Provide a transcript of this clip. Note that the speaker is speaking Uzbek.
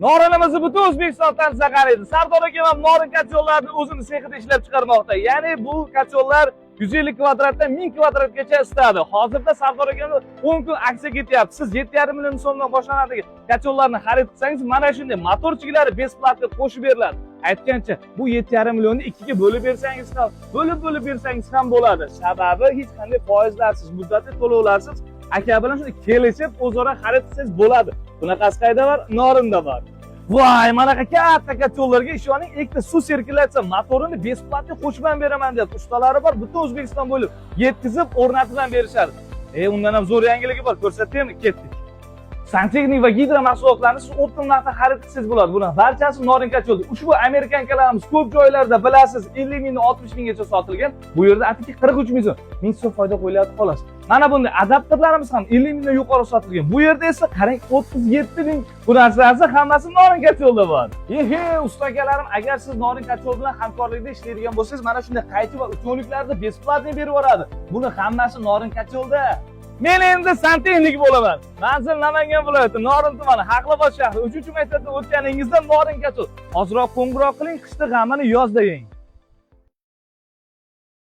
Norinimizni butun O'zbekistondan saqlaydi. Sardor aka ham norin kachollarni o'zini sexida ishlab chiqarmoqda. Ya'ni bu kachollar 150 kvadratdan 1000 kvadratgacha istadi. Hozirda Sardor akani 10 kun aksiya ketyapti. Siz 7,5 million so'mdan boshlanadigan kachollarni xarid qilsangiz, mana shunday motorchiklari besplatga qo'shib beriladi. Aytgancha, bu 7,5 millionni ikkiga bo'lib bersangiz ham, bo'lib bersangiz ham bo'ladi. Sababi hech qanday foizlarsiz, muddatli to'lovlarsiz aka bilan shunday kelishib, o'zaro xarid qilsangiz bo'ladi. Bunaqasi qayda bor? Norinda bor. Voy, mana katta kachollarga ishoning, ikkita suv sirkulyatsiya motorini besplatga qo'shib ham beraman deyapti. Ustalari bor, butun O'zbekiston bo'ylab yetkazib, o'rnatib ham berishadi. Undan ham zo'r yangiligi bor, ko'rsataymi? Ketdik. Santexnik va gidro mahsulotlarini siz optim narxda xarid qilsangiz bo'ladi. Buni barchasi norin kacholda. Ushbu amerikankalarimiz ko'p joylarda bilasiz, 50 mingdan 60 minggacha sotilgan. Bu yerda atiki 43 ming so'm. 1000 so'm foyda qo'yilyapti xolos. Mana bunday adapterlarimiz ham 50 mingdan yuqori sotilgan. Bu yerda esa qarang 37 ming. Bu narsalar hammasi norin kacholda bor. Usta akalarim, agar siz norin kachol bilan hamkorlikda ishlaydigan bo'lsangiz, mana shunday qaychi va ucho'liklarni besplatni berib yuboradi. Buni hammasi norin kacholda. Men endi santexnik bo'laman. Manzil Namangan viloyati, Norin tumani, Haqlobod shahri. 3-maktabda o'tganingizda norin kachol. Hozirroq qo'ng'iroq qiling, qishda g'amini yozda yeng.